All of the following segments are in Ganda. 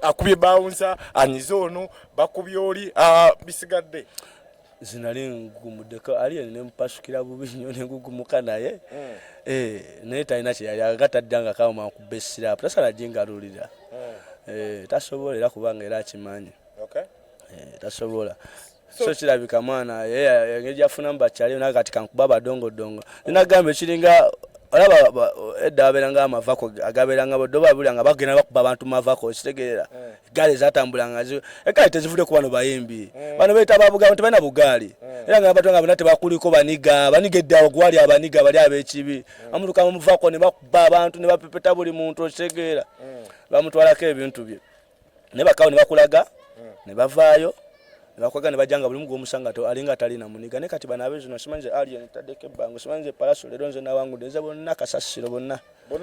akubye bouncer anyize ono bakubye oli bisigadde zinali ngumuddeko ali ne mpasukira bubi nnyo ne ngugumuka naye naye talina kye yali agataddanga kawuma kubba essirapu tasala jingalulira tasobola era kubanga era akimanyi tasobola so kirabika mwana engeri gyafuna mubakyali naye kati kankuba badongodongo ninagamba ekiringa olaba edda babeeranga amavako agabeeranga bodoba bulanga bagenda bakuba abantu mavako ekitegeera egaali zatambulanga egaali tezivudde ku bano bayimbi bano beeta babugamu tebalina bugaali era nga batwanga bonna tebakuliko baniga edda gwali abaniga bali ab'ekibi bamutuka muvako ne bakuba abantu ne bapepeta buli muntu ekitegeera bamutwalako ebintu bye ne bakawo ne bakulaga ne bavaayo bakwaga ne bajanga buli mugo omusangato alinga talina muniga ne kati bana abezo nasimanze alien tadeke bango simanze palaso lero nze nawangude bonna kasasiro bonna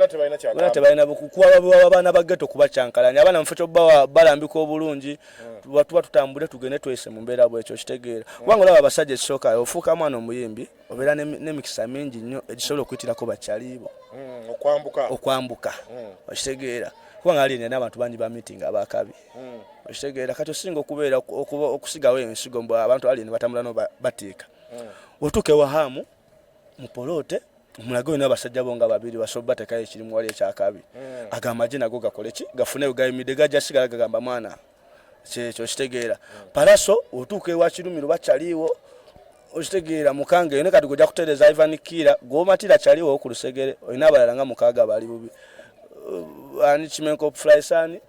tebalina kyaka bonna tebalina bukukuwa abana bageto kuba kyankalanya abana mfeto bawa balambika obulungi tuba tutambule tugende twese mu mbeera bwekyo kitegeera kubanga olaba abasajja ekisoka ofuuka mwana omuyimbi obeera ne mikisa mingi nnyo ekisobola okuyitirako bakyalibo okwambuka okitegeera kubanga ali n'abantu bangi ba meeting abakabi okitegeera kati osinga okubeera okusigawo ensigo mbu abantu ali ne batambula no batiika otuuke wahamu mupoloote omulago n'abasajja bonga babiri basobola bateekayo ekirimu wali ekyakabi agamaje nago gakole ki gafune ugayimide gajja sigala gagamba mwana kyekyo kitegeera palaso otuuke wa kirumiro bakyaliwo okitegeera mukange ne kati gojja kutereeza Ivan Kira gomatira kyaliwo ku lusegere olina abalala nga mukaaga bali bubi ani Chimenko Flysan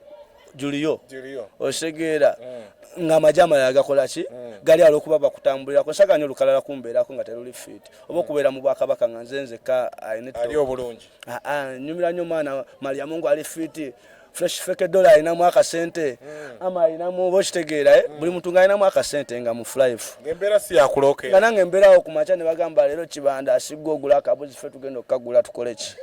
Julio okitegeera nga amajama yagakola ki gali alokuba bakutambulira ko saganya olukalala kumbeera ko nga teruli fit oba okubeera mu bwakabaka nga nzenze ka ali obulungi nyumira nyo maana Maria Mungu ali fit fresh fake dollar ina mwaka sente ama ina mu boshitegeera buli muntu nga ina mwaka sente nga mu life ngembera si yakuloke nga nange mbera okumacha ne bagamba lero kibanda asigogula akabuzi fe tugenda okagula tukole ki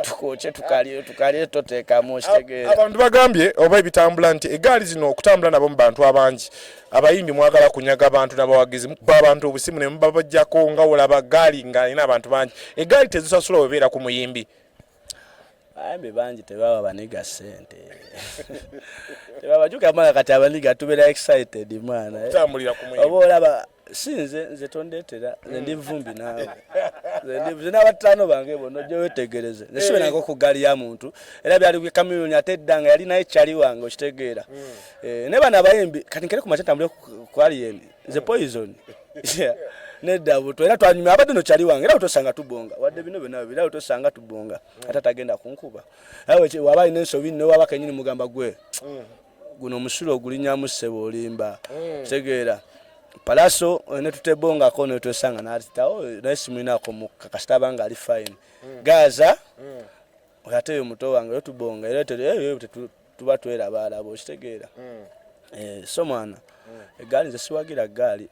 tukoche tukalire toteka mu shitegeera abantu bagambye oba ebitambula nti egaali zino okutambula nabo mu bantu abangi abayimbi mwagala kunyaga abantu nabawagizi mukuba abantu obusimu ne mbabajjako nga olaba gaali nga ina abantu bangi egaali tezisasula obeera ku muyimbi ayambe banji tebaba baniga sente tebaba juga mala kati abaniga tubera excited mwana tambulira ku muyimbi obo olaba sinze nze tondetera ndi vumbi nawe nze n'abatano bange bono gye wetegereze nesibe nako ku gali ya muntu era byali ku kamiliyoni ateddanga yali naye kyali wange okitegeera ne bana abayimbi kati nkere ku macha tambule ku alien nze poison nedda buto era twanyuma abadde no kyali wange era utosanga tubonga wadde bino bino bila utosanga tubonga ata tagenda kunkuba awe waba inenso binno waba kanyini mugamba gwe guno musulo gulinyamu sebo olimba tegeera palaso ne tutebonga kono utosanga na artao nasimina ko mukakastabanga ali fine gaza oyate muto wange tubonga era tuba twera bala bo kitegeera so mwana egali zesiwagira gali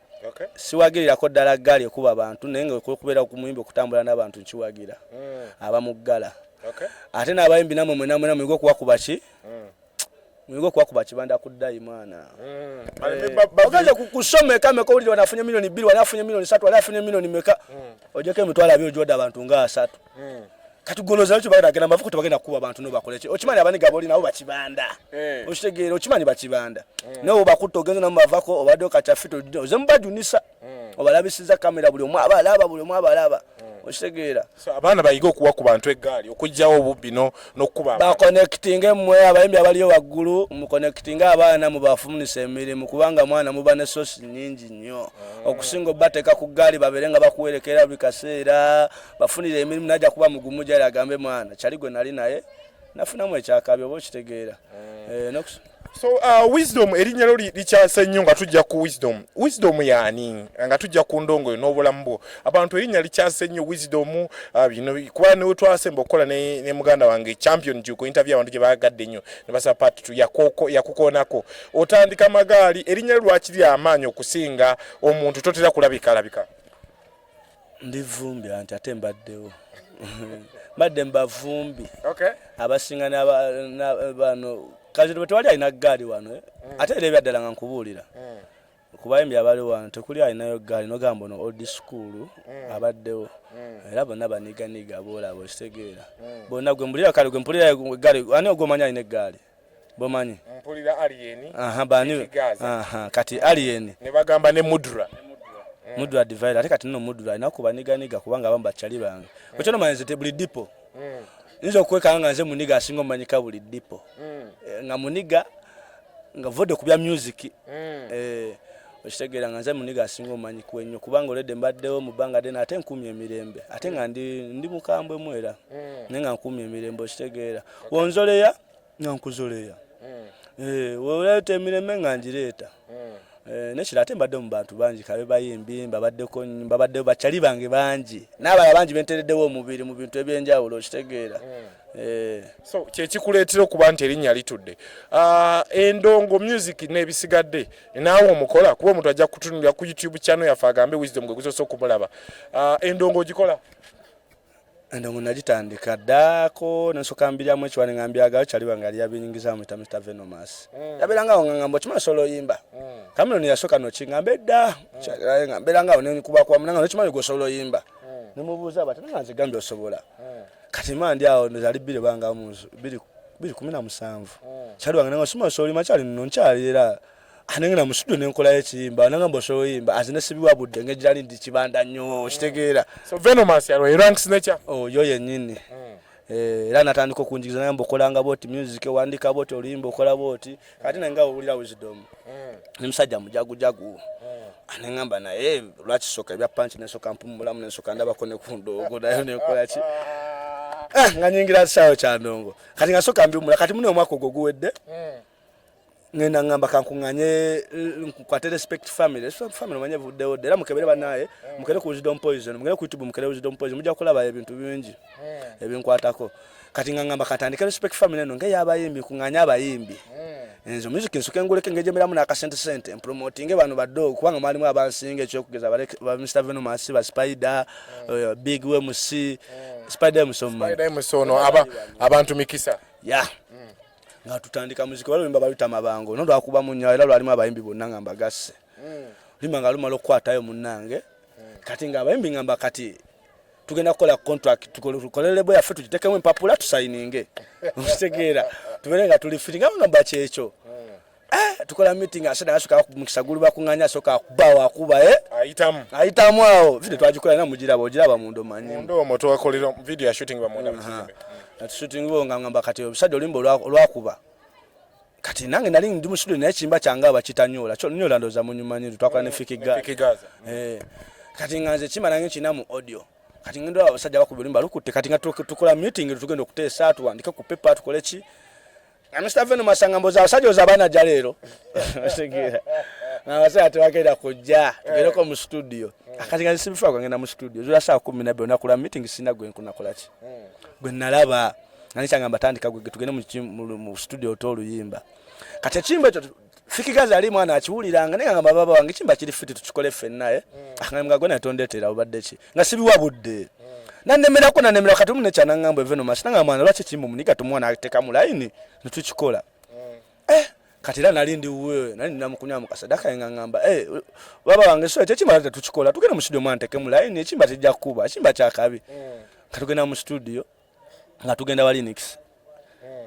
siwagirira ko ddala gali okuba abantu nenge okubeera ku muyimbi okutambula n'abantu nkiwagira abamugala ate n'abayimbi namwe mwena mwigo kuwakuba ki mwigo kuwakuba kibanda kuddayi mwana ogaze kusome kame ko ulira wanafunye milioni 2 wanafunye milioni 3 wanafunye milioni meka ojeke mitwala byo joda abantu nga 3 katugoloza cyo bagenda mafuko tubagenda kuba abantu no bakoleche okimanya abaniga boli nabo bakibanda okitegeera okimanya bakibanda no bakutogenza na mavako obadde okachafito zembajunisa obalabisiza kamera buli omwa abalaba okitegeera so abana bayiga okuwa ku bantu egaali okujjawo obubino n'okuba ba connecting emwe abayimbi abaliyo waggulu mu connecting abana mu bafumunisa emirimu kubanga mwana muba ne source nyingi nnyo okusinga bateka ku gaali baberenga bakuwerekera bikaseera bafunire emirimu najja kuba mugumu jali agambe mwana chaligwe nali naye nafunamu ekyakabyo bo kitegeera so wisdom erinnya lyo likyase nnyo nga tujja ku wisdom yani nga tujja ku ndongo n'obulambo abantu erinnya likyase nnyo wisdom bino kuba ne twasemba okukola ne muganda wange champion juko interview abantu gye bagadde nnyo ne basa part tu yakukonako otandika magaali erinnya lwakiri amaanyi okusinga omuntu totera kulabika ndi vumbi anti ate mbaddewo mbadde mbavumbi abasinga n'abano kazi twali alina gaali wano ate era ebyaddala nga nkubuulira kubayimbi abali wano tekuli alinayo gaali nogamba ono old school abaddewo era bonna baniganiga boolaba okitegeera bonna gwe mpulira kale gwe mpulira gaali ani ogomanya alina eggaali bomanyi mpulira Alien bani kati Alien ne bagamba ne Mudra divide ate kati nno Mudra alina kubaniganiga kubanga abamu bakyali bange ekyo nomanyize te buli dipo nzo kwekanga nze muniga asinga omanyika buli dipo nga muniga nga vode kubya music okitegeera nga nze muniga asinga omanyikwa ennyo kubanga olwedde mbaddewo mu bbanga ddene ate nkumye emirembe ate nga ndi mukambwe mwera naye nga nkumye emirembe okitegeera wonzoleya nga nkuzoleya woleeta emirembe nga ngireeta nekira ate mbadde mu bantu bangi kabe bayimbi mbabaddewo bakyali bange bangi n'abalala bangi bentereddewo omubiri mu bintu ebyenjawulo okitegeera so kyekikuleetera okuba nti erinnya litudde endongo music n'ebisigadde naawe omukola kuba omuntu ajja kutunulira ku YouTube channel yaffe agambe Wisdom gwe gusoose okumulaba endongo ogikola endongo nagitandika ddaako nensoka mbiryamu ekiwani nga mbyagala kyali bange ali yabinyingiza mu Mr. Venomous yabeerangawo nga ngamba okimanyi solo oyimba Cameron yasooka nokingambe edda mbeerangawo nenkubakuba munanga nokimanyi gwe solo oyimba nemubuuza bati nanga nze gambye osobola kati mandi awo ndozali bbiri banga muzu 2017 kyali wange nanga sima solo oyimba kyali nno nkyali era anengena mu studio nenkola ekiyimba nanga mbo solo oyimba azinesibwa budde ngejali ndi kibanda nnyo okitegeera so Venomous yalwa ranks nature yo yennyini era natandika okunjigiza naye mbokolanga boti music wandika boti oluyimba okola boti kati nange owulira Wisdom ne musajja mujagujagu anengamba naye lwakisoka ebya punch nesoka mpumulamu nesoka ndabako ne kundogo nayo nekola ki nga nyingira sawo kyandongo kati ngasoka mbiumula kati mune omwaka ogwo guwedde ngenda ngamba kankunganye nkwate respect family manye buddewo era mukebere banaye mukere ku Wisdom Poison mukere ku YouTube mukere Wisdom Poison mujja kulaba ebintu bingi ebinkwatako kati ngamba katandika respect family no ngeya abayimbi kunganya abayimbi enzo music nsuke nguleke ngejemera mu nakasente promoting bano baddo kubanga malimu abansinga ekyo kugeza ba Mr. Venomous ba Spider Big WMC Spider Musono abantu mikisa nga tutandika muziki walo limba balita mabango nondo akuba munya era lwalimu abayimbi bonna ngamba gasse limba nga lumalo kwatayo munnange kati nga abayimbi ngamba kati tugenda kukola contract tukolele boya fetu tutekemu empapula tusayininge okitegeera tuberenga tuli fitinga ngamba kyekyo tukola meeting asada asuka mukisagulu bakunganya soka kubawa kuba ayitamu awo video twagikola na mugiraba mundo manyi mundo moto wakolera video ya shooting bamunda muzimbe ati shooting bo ngamba kati obusajja olimbo lwakuba kati nange nali ndi mu studio naye kimba kyanga bakitanyola kyo nyola ndoza munyumanyi twakola ne fikigaza kati nganze chima nange china mu audio kati ngendo abasajja bakubulimba lukutte kati nga tukola meeting tugenda okuteesa tuwandike ku paper tukole ki Mr. Venomous ngamboza abasajja ozabana jalero segira abasajja tewakenda kujja tugereko mu studio akati nga sibifa kwangenda mu studio zula saa 12 nakula meeting sina gwe nkunakola ki gwe nalaba nanicha ngamba tandika gwe tugende mu studio toluyimba kati chimba ekyo fikigaza ali mwana akiwuliranga nenga ngamba baba wange chimba kiri fiti tukikole fennaye ngamba gwe natondetera obadde ki nga sibiwa budde nanemera ko nanemera kati mune cyana ngambo Venomous nanga mwana lwache chimbo munika tumwana ateka mu line nituchikola kati la nalindi wewe nani namukunya mukasadaka ngamba baba wange so eche chimba tuchikola tugenda mu studio mwana teke mu line chimba tijja kuba chimba kyakabi katugenda mu studio nga tugenda wa Linux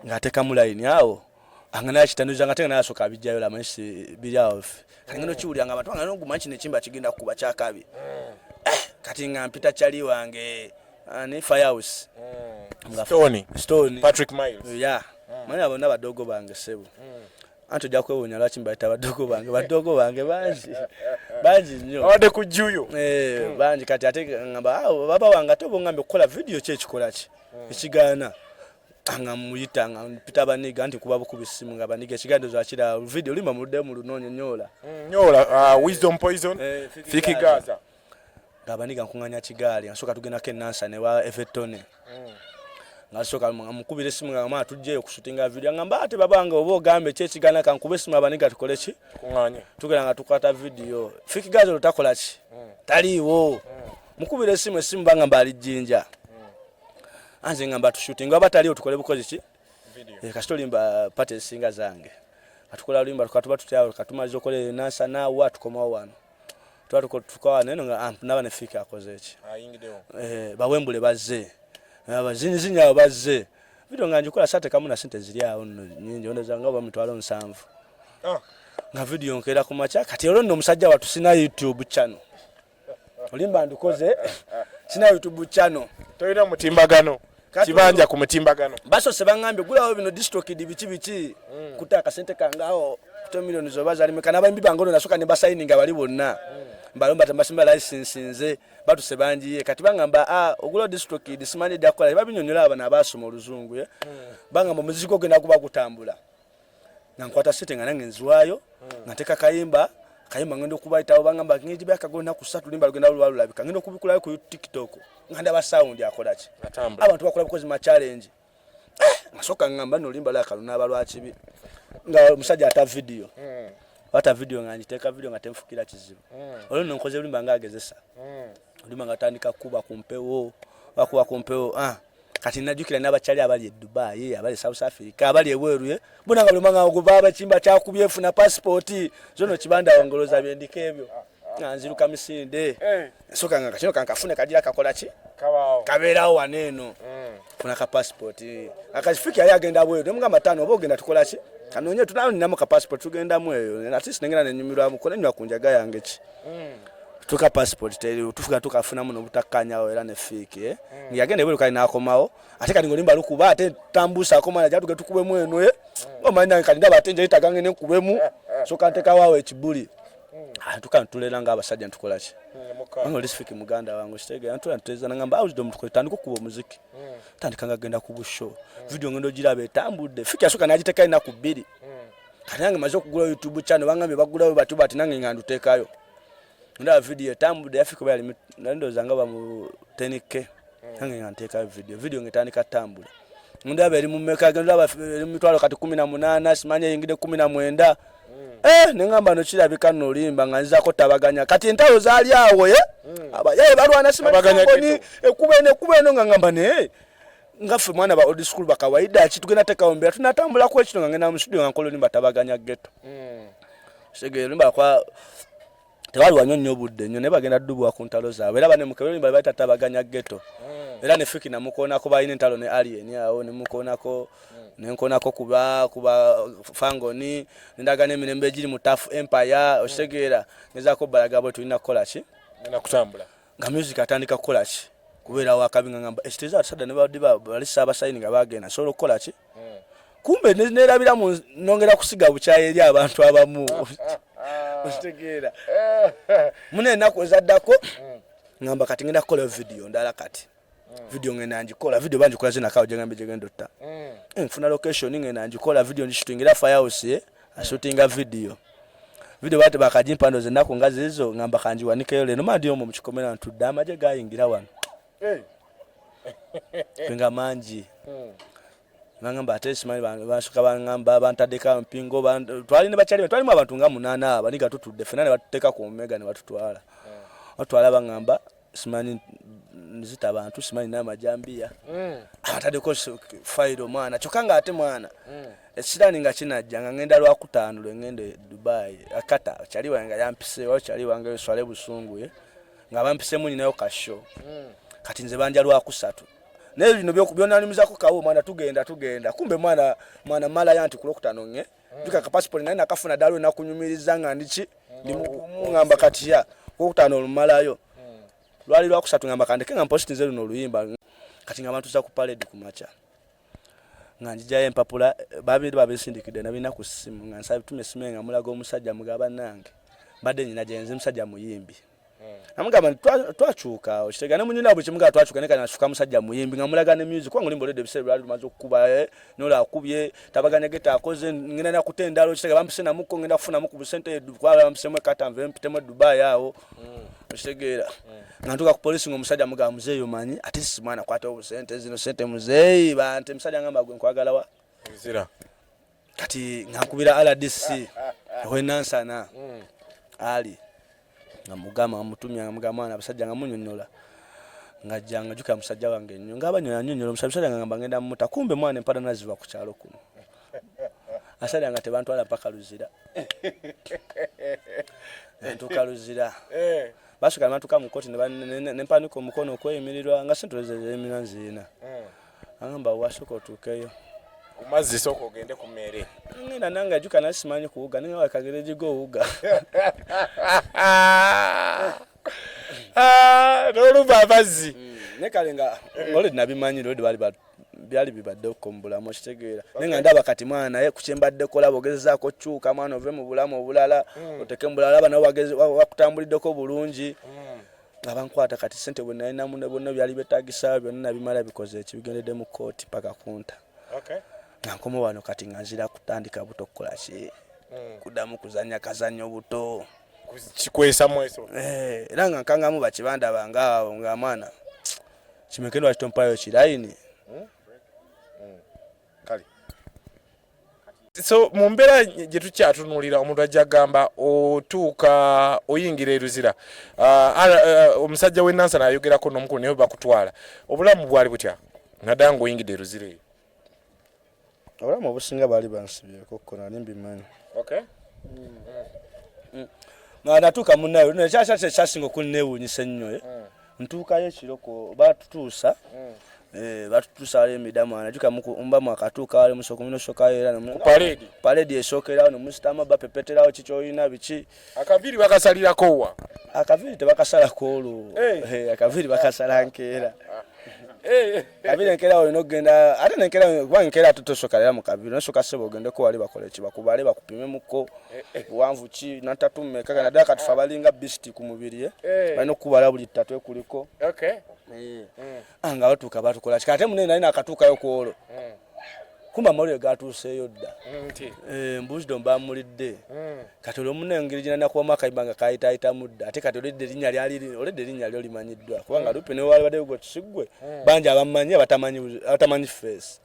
nga ateka mu line awo angana kitanduza nga tena yasoka bijjayo la manshi bilyawo kangeno chiwulya nga batwanga nogumanchi ne chimba kigenda kuba kyakabi kati nga mpita chali wange ani Firehouse Stone Patrick Miles manya abona badogo bange sebo anto jakwewonya lwachi mbaita badogo bange banji nnyo ode kujuyo banji kati ate ngamba baba wange tobo ngambe kukola video kyekikola ki ekigana anga muyita nga mpita baniga anti kuba bukubisimu nga baniga ekigando zakira video limba mu demo lunonyo nyola Wisdom Poison fikigaza ngabaniga nkunganya kigali ngasoka tugenda Kenansa ne wa Everton ngasoka mukubire simu ngama tujje okushootinga video ngamba ate babanga obo gambe kyekigana kankube simu abaniga tukole ki kunganya tugenda nga tukwata video fikigaza lutakola ki taliwo mukubire simu banga mbali jinja anze ngamba tushootinga abatali otukole bukozi ki video kasitolimba pate singa zange atukola olimba tukatuba tutyawo katumaze okola nasa nawo atukomawo wano tukawa neno nga naba ne fika akoze eki bawembule bazze abazinzinya abo bazze video nga njikola sate kamu na sente ziri awo nyingi ondeza nga bamitwalo 7 nga video nkera ku macha kati olwo nno omusajja watu sina YouTube channel olimba ndukoze sina YouTube channel toyina mutimbagano kibanja ku mutimbagano baso sebangambe gulawo bino district bichi kutaka sente kangawo 2 million zobaza limekana bambi bangono nasoka ne basigning bali bonna mbalomba tambasimba license nze batu sebanjiye kati bangamba ogulo district disimanye dakola babinyonyola abana abasoma oluzungu ye bangamba muziko genda kuba kutambula nankwata sete nga nange nziwayo nateka kayimba ngendo kubaitawo bangamba ngiji bakagona kusatu limba lugenda lulabika ngendo kubikula ku TikTok nganda ba sound yakola ki abantu bakola because ma challenge masoka ngamba no limba la kaluna balwachibi nga musajja ata video wata video nganjiteka video ngatemfukira kizibu olwo nonkoze limba ngagezesa limba ngatandika kuba kumpewo bakuba kumpewo kati najukira n'abachali abali Dubai abali South Africa abali eweruye bunanga bulumanga okuvaba chimba chakubye funa passport zono kibanda wangoloza byendike ebyo nziruka misinde soka nga kino kankafune kadira kakola ki kaberawo waneno funa ka passport akafika yali agenda bweru mga matano obo genda tukola ki kanonye tunalo ninamo ka passport tugenda mweyo at least nengena nenyumirwa mukola nnyo akunjaga yange ki tuka passport teri tufika tukafuna muno butakanya era ne fake ngiyagende bwe kali nakomawo ate kali ngolimba lukuba ate tambusa akoma na jatuke tukube mweno omanya kali ndaba atenje itagange ne kubemu so kanteka wawe ekibuli tukantulera nga abasajja ntukola ki ngo lisifiki muganda wangu stege antula nteza ngamba awudo mtuko tandiko kubo muziki tandikanga genda ku busho video ngendo jirabe tambudde fika soka najiteka ina kubiri kanyange mazo kugula YouTube channel bangambe bagulawo batu bati nange ngandu tekayo nda video tambude yafika bali ndo zanga ba mu 10k nange nganteka video ngetandika tambula nda bali mu meka genda ba mitwalo kati 18 simanye yingide 19 nengamba no kirabika no limba nganza ko tabaganya kati entawo zali awo abaye balwana simanye ekubene ngamba ne ngafe mwana ba old school bakawaida kitugenda teka ombera tunatambula ko ekino ngena mu studio ngankolo limba tabaganya ghetto sege limba kwa tewali wanyonyo budde nyo ne bagenda dubu akuntalo zaabwe era bane mukero limba baita tabaganya ghetto era ne fiki na mukona ko bayine ntalo ne alien yawo ne mukona ko nenkona ko kuba fangoni ndagane minembe jiri mutafu empire osegera ngeza ko balaga bwe tulina kola ki ngena kutambula nga music atandika kola ki kubera wakabinga ngamba esteza sada ne badiba bali saba signing abagena solo kola ki kumbe nerabira mu nongera kusiga buchaye eri abantu abamu ostegera mune nako zaddako ngamba kati ngenda kola video ndala kati video ngena njikola video banji kola zina kawo jengambe jegendo ta nfuna location ngena njikola video ndishutingira firehouse ashootinga video bate bakajimpa ndo zenako ngazi hizo ngamba kanji wanike leno mandi yomo mchikomera ntudama je gayingira wano pinga manji ngamba atesimali basuka bangamba bantadeka mpingo twali ne bachali twali mu abantu nga 8 abanika tutude fenane batuteka ku omega ne batutwala batwala bangamba simani nzita abantu simani na majambia atadeko fairo mwana chokanga ate mwana ekirani nga kinajja ngenda lwa kutaano lwengende Dubai akata chali wanga yampise wa chali wanga swale busungu nga bampise munyi nayo kasho kati nze banja lwa kusatu ne bino byona nimizako kawo mwana tugenda kumbe mwana mala yanti kulokutano nge duka ka passport nani nakafuna dalo na kunyumiriza nga ndichi ngamba kati ya kokutano lumalayo lwali lwa kusatu ngamba kandike nga post nze luno luyimba kati nga abantu za ku parade kumacha nganjija empapula babiri sindikide nabina ku simu ngansabe tumesimenga mulago omusajja mugaba nange badde nyina jenze musajja muyimbi amugamba twachuka okitegana munyina abo kimuga twachuka ne kana shuka musajja muyimbi ngamulaga ne music kwangu limbo lede bisebe lwali mazo kuba nola akubye tabaganya geta akoze ngina na kutenda lo kitega bampise na muko ngenda kufuna muku busente kwala bampise kata mve mpitemo Dubai yawo okitegera ngantuka ku police ngomusajja muga muzeyo manyi atisi mwana kwata obusente zino sente muzeyi bante musajja ngamba gwe nkwagala wa zira kati ngakubira RDC wenansana ali ngamugama mutumya ngamugama abasajja ngamunyonyola ngajjanga juka musajja wange nnyo ngaba nyonyola musajja ngamba ngenda muta kumbe mwana empada naziva ku kyalo kuno asali nga tebantwala mpaka Luzira ntuuka Luzira basukala matuka mu kkooti ne mpanika omukono okweyimirirwa nga sente z'emina nziina agamba wasooka otuukeyo ku mazzi sooka ogende ku mmere ngenda nange ajuka nasimanyi kuwuga ninga kagere jigo owuga n'oluva amazzi ne kale nga oledi nabimanyire oledi byali bibadde okumbulamu okitegeera naye nga ndaba kati mwana naye ku kyembadde kola bogezezaako kyuka mwana ove mu bulamu obulala oteke mu bulala bana wakutambuliddeko bulungi nga bankwata kati sente bwe nalinamu ne bonna byali beetagisa byonna nabimala bikoze ekibigendedde mu kkooti paka kunta nga nkoma wano kati nga nzira kutandika buto kukola ki kuddamu kuzannya kazannyo buto kikwesa mweso era nga nkangamu bakibanda bangaawo nga mwana kimekendo wakitompayo kilayini kale so mu mbeera gye tukyatunulira omuntu ajja gamba otuuka oyingira e Luzira omusajja w'Enansana ayogerako n'omukulu naye bakutwala obulamu bwali butya naddala ng'oyingidde e Luzira eyo obulamu obusinga baali bansibyeko kko nali mbimanyi nga natuuka munnayo ekyasinga okuneewuunyisa ennyo ntuukayo ekiroko batutuusa batutuusa wali emidamwana juka mbamu akatuuka wali musoko munosookayo era paledi esookerawo nemusitama bapepeterawo kikyoyina biki akaviri bakasalirako wa akaviri tebakasalako olwo akaviri bakasala nkeera kabiri enkeera olina okugenda ate nenkeera kubanga enkeera ate tosokalera mu kabiri nosooka sebo ogendeko wali bakola ki bakubale bakupimemuko buwanvu ki natatu mmeka naddala katufe abalinga bisiti ku mubiri balina okukubala buli ttatu ekuliko nga batuuka batukola ki ate munene nali nakatuukayo ku olwo kumba amawulire gatuuseeyo dda mbuzido mbamulidde kati olwo munne engeri gyenanakubamu akayimba nga kayitaayitamu dda ate kati oledde erinnya lyo limanyiddwa kubanga lupi newalibadde gwe kisigwe bangi abamanyi abatamanyi feesi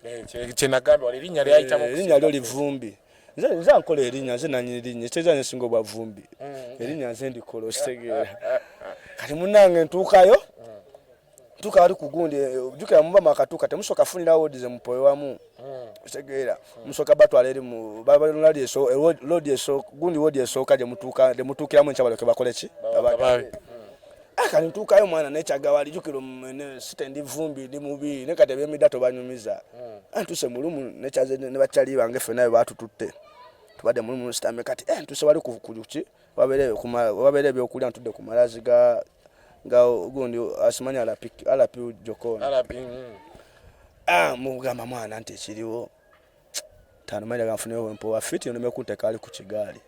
erinnya lyo livumbi nze nkola erinnya nze nanyini linnya ekitegeeza nsinga obwa vumbi erinnya nze ndikola okitegeera kati munnange ntuukayo tuka wali kugundi jukira mumba makatuka temusoka funira wodi ze mupoyo wamu kitegeera musoka batwala eri mu babalonali eso lodi eso gundi wodi eso kaje mutuka de mutukira mu nkyabalo ke bakole ki aka ntukayo mwana nechaga wali jukiro sitendi vumbi ndi mubi ne kate bemidato banyumiza antuse mulumu nechaze ne bachali bange fe nayo batututte tubade mulumu sitame kati ntuse wali kukujuki wabere byokulya ntudde ku malazi nga gundi asimanya alapi jokona mugamba mwana nti ekiriwo tano manya ganfunewo mpo afiti nomekunteka ali ku kigali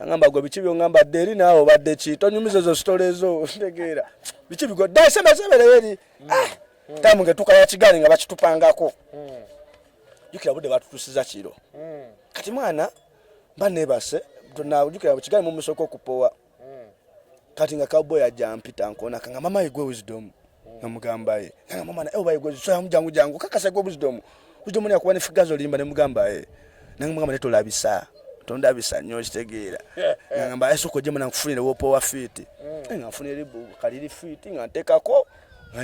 angamba gwe bichi byongamba deri nawo badde ki tonyumize zo stolezo ntegeera bichi bigo dasemebere tamu ngetuka ya kigali nga bakitupangako jukira budde batutusiza kiro kati mwana banebase tona jukira kigali mu musoko kupowa kati nga cowboy ajampita nkona kanga mama igwe wisdom namugamba ye kanga mama na oba igwe so jangu kakase gwe wisdom ni akubane figazo limba ne mugamba ye nanga mugamba neto labisa tonda bisa nyo kitegeera ngamba esoko jema nakufunira wopo wa fiti nga mfunira libu kaliri fiti nga ntekako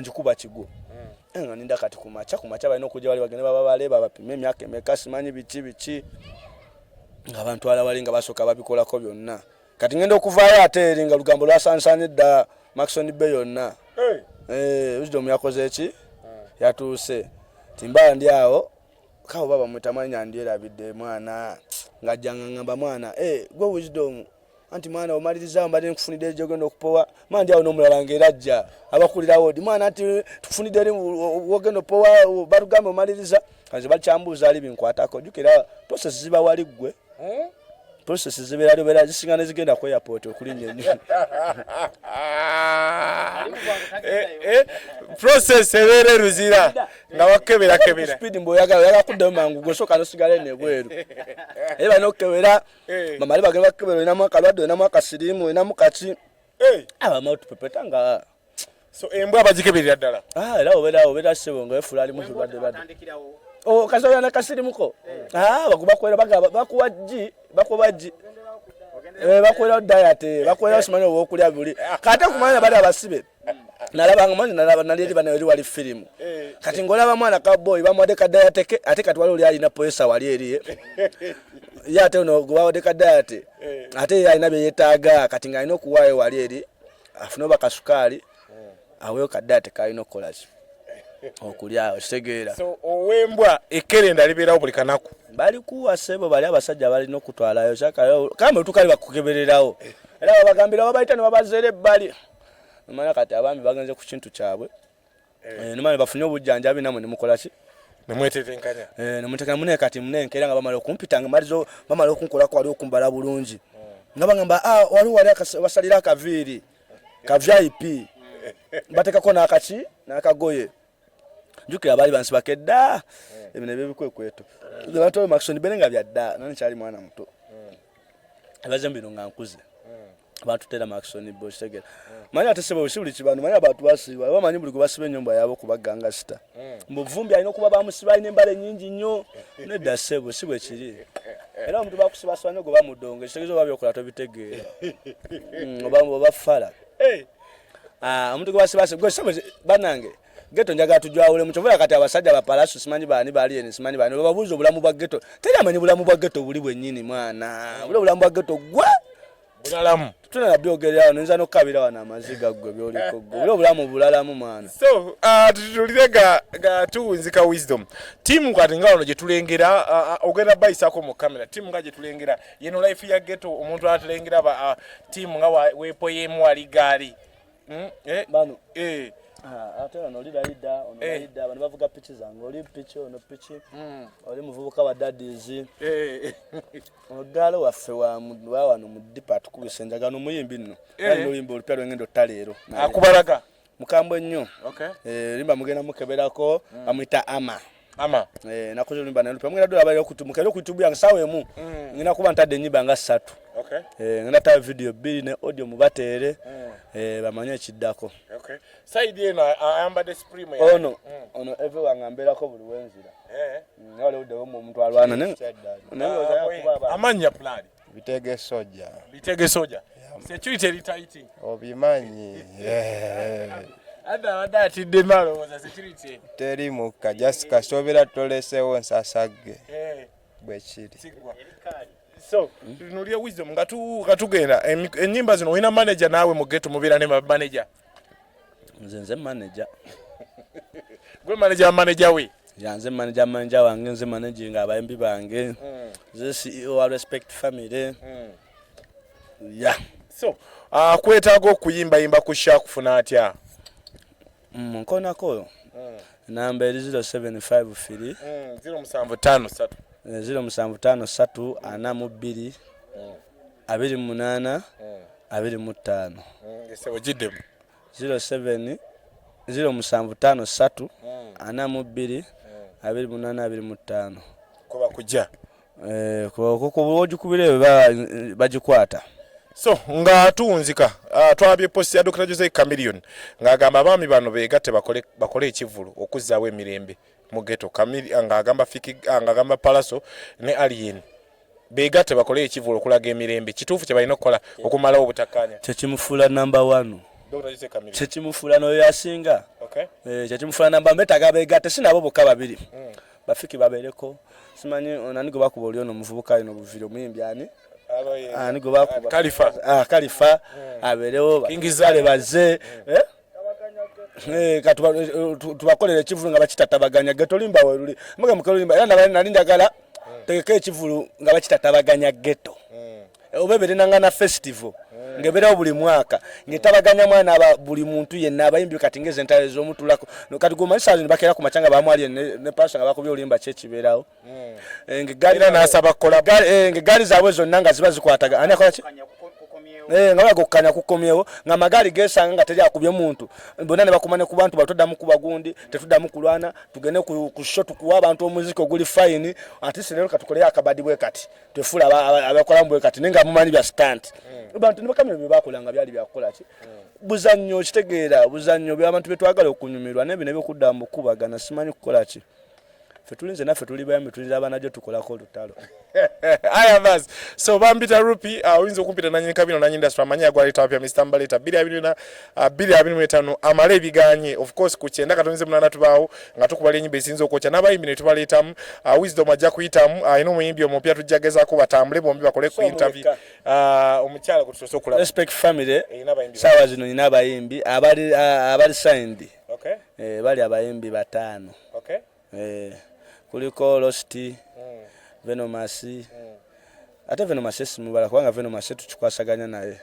njikuba kigo nga ninda kati kumacha balina okujja wali bagene baleba bapime emyaka emeka simanyi bichi nga abantu ala walinga basoka babikolako byonna kati ngenda okuvaayo ate eringa lugambo lwasansanidda Maxon Bay yonna wisdom yakoze eki yatuuse timbala ndi awo kawo baba mutamanya ndyerabidde mwana ngajjanga ngamba mwana gwe wisdom anti mwana omaliriza mbadde nkufunidde gyogenda okupowa mandi awo n'omulala ng'era ajja abakulirawo di mwana anti tufunidde eri wogenda opowa balugamba omaliriza kanze bakyambuuza ali binkwatako jukira process ziba wali ggwe process zibera zisinga ne zigenda ku airport okulinnya nnyo process ebere Luzira nga wakebera speed mbo yaga kudde mangu gosoka no sigale ne bweru eba no kebera mama liba gaba kebera ina mwaka lwaddo ina mwaka sirimu ina mukati aba mautu pepetanga so embwa abazikeberera ddala era obera sebo nga efulali mu badde kasoya na kasirimuko bakubakwera bakuwaji bakwera diet bakwera simanyo okulya buli kata kumanya bali abasibe nalabanga mwana naliri bana eri wali film kati ngolaba mwana ka boy bamwade kadayate ate kati wali oli alina poesa wali eri yate ono gwawade kadayate ate alina bye yetaaga kati ng'alina okuwaayo wali eri afuna bakasukali aweyo kadayate kalina kolazi okulya osegeera so owembwa ekerenda liberawo buli kanaku bali kuwa sebo bali abasajja balina okutwalayo chaka kama tukali bakukebererawo era babagambira babayita ne babazere bali mala kati abami bagenze ku kintu kyabwe nemale bafunye obujjanjabi namwe ne mukola ki nemwetetenkanya nemutekana mune kati munenkera nga bamala okumpitanga malizo bamala okunkola ko wali okumbala bulungi nga bagamba wali basalira akaviiri ka VIP batekako n'akagoye njukira bali bansi bakedda ebine byebikwekweto abantu Maxon benenga byadda nani cyali mwana muto abaze mbino nga nkuze abantu tera Maxon boshegera manya atesebo bishibuli kibano manya abantu basiba bamanyi buli kubasiba nyumba yabo kubaganga sita mbuvumbi alina kuba bamusiba ine mbale nyingi nnyo nedda sebo sibwe kiri era omuntu bakusiba swanyo go bamudonge kitegezo babyokola tobitegeera obambo bafala omuntu kubasiba gwe sebo banange geto njaga tujawule muchovula kati abasajja bapalaso simanyi bani bali ene simanyi bani babuzo bulamu bwa geto teri amanyi bulamu bwa geto buli bwennyini mwana bulamu bwa geto gwa bulalamu tuna nabyogerera nza nokabira wana amaziga gwe byoliko gwe bulamu bulalamu mwana so tutulire ga tuwunzika wisdom timu kati ngalo je tulengera ogenda bayisako mu kamera timu ngaje tulengera yeno life ya geto omuntu atulengera ba timu nga wepo yemu ali gali bano atera no lida bano bavuga pitches zangu oli pitch ono pitch oli muvubuka wa daddies ogalo waffe wa wano mu depart kubisenjagano muyimbi nno ali luyimbo olupya lwengendo talero akubalaga mukambwe nnyo limba mugenda mukeberako amwita ama nakoze limba na lupya mwera dola bali okutumukero ku YouTube yange sawe mu ngina kuba ntadde nyiba nga 3 ngina ta video 2 ne audio mubatere bamanya kiddako side eno ayambadde supreme ono everyone ngambelako buli wenzira ngale ude omuntu alwana ne amanya plan bitege soja security retight obimanyi ada tidde malo was security teri muka just kasobera tolesewo nsasage bwekiri so tunulia wisdom ngatugenda enyimba zino wina manager nawe mu geto mubira ne manager nze manager gwe manager we yanze manager wange nze managing abayimbi bange ze CEO wa respect family so kwetaaga okuyimba kusha kufuna atya nkona ko namba 0753 0753 0753 42 28 25 esebo jidde 07 0753 42 28 25 kuba kujja ko ojukubire bajikwata so nga tuwunzika twabye post ya Dr. Jose Chameleon ngagamba abami bano begate bakole ekivulu okuzzawo emirembe mu ghetto ngagamba ngagamba Palaso ne Alien begate bakole ekivulu okulaga emirembe kituufu kye balina okukola okumala obutakanya kyekimufula number 1 Dr. Jose Chameleon kyekimufula no yasinga kyekimufula number metaga begate sinabo boka babiri bafiki babereko simanyi onanigo bakuba oli ono muvubuka ino buviro muyimbyani anigo bakuba Khalifa aberewo Kingizale baze tubakolera ekivulu nga bakitatabaganya geto limba weruli muge mukolimba era nalindagala tegeke ekivulu nga bakitatabaganya geto obebere nangana festival ngebera buli mwaka ngetabaganya mwana aba buli muntu yenna abayimbi kati ngeze ntale z'omutulako kati gomanisa zino bakera ku machanga bamwali ne pasha nga bakubye olimba kyekiberawo ngegali nasaba kola ngegali zaabwe zonna nga ziba zikwataga ani akola ki nga bagokanya kukomyewo nga magali gesanga nga teri akubye muntu bonna ne bakumane ku bantu batoddamu ku bagundi tetuddamu kulwana tugende ku shot kuwa abantu omuziki oguli fine ati sinero katukolera akabadi bwe kati tefula abakola mbwe kati nenga mumanyi bya stunt abantu ne bakamera bye bakolanga byali byakola ki buzannyo kitegeera buzannyo bya abantu betwagala okunyumirwa nebe nebyo kuddamu kubagana simanyi kukola ki ffe tulinze naffe tuli bayambi tulinze abanajo tukolako olutalo aya basi so bambita rupi oyinza okumpita nanyini kabino nanyi industry amanya gwaleta wapya Mr. Mbaleta 2025 amale ebiganye of course ku kyenda katonze munana tubaawo nga tukubala enyimba ezinze okwocha n'abayimbi ne tubaletamu Wisdom ajja kuyitamu ayina omuyimbi omupya tujjagezaako batambule bombi bakole ku interview omukyala kutusoose okulaba respect family sawa zino nina abayimbi abali signed bali abayimbi 5 kuliko Losti Venomous ate Venomous simubala kubanga Venomous tukikwasaganya naye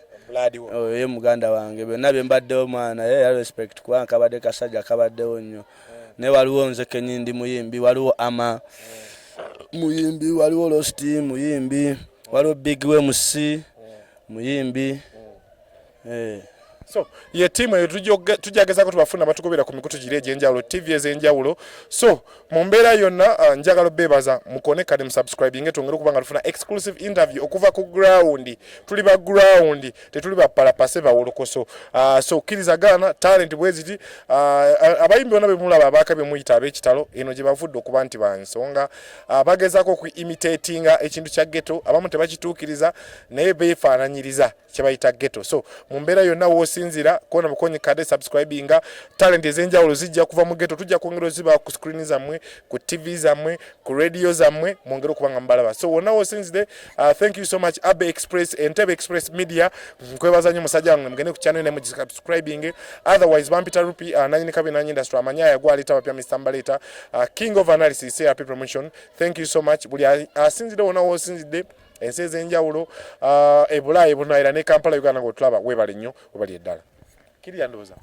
ye muganda wange byonna bye mbaddewo mwana ye respect kubanga kabadde kasajja kabaddewo nnyo ne waliwo nze Kenyindi muyimbi waliwo Ama muyimbi waliwo Losti muyimbi waliwo Big MC muyimbi so ye team eyo tujagezako tubafuna batukubira ku mikutu gireje enjawulo TV ezenjawulo so mu mbeera yonna njagala bebaza mukone kale subscribing tongera kubanga tufuna exclusive interview okuva ku ground tuli ba ground tetuli ba palapase ba wolokoso so kirizagana talent bweziti abayimbi bonna bemulaba abakabe muyita ab'ekitalo eno gye bavudde okuba nti bansonga bagezako ku imitating ekintu kya ghetto abamu tebakituukiriza naye beefaananyiriza kye bayita ghetto so mu mbeera yonna wosinzira kona mukonyi kade subscribing talent ezenjawulo zijja kuva mu ghetto tujja kwongera ziba ku screen zammwe ku TV zammwe ku radio zammwe mwongere kubanga mbalaba so wonna wosinzire thank you so much Abe Express Entebbe Express Media nkwebaza nnyo musajja wange mugende ku channel ne mu subscribing otherwise bampita rupi nanyini kabi nanyi industry amanya yagwalita bapya Mr. Mbaleta king of analysis CRP promotion thank you so much buli asinzire wonna wosinzire ensi ezenjawulo ebulayi bunaira ne Kampala Uganda ng'otulaba webale nnyo webali eddala kiri yandoza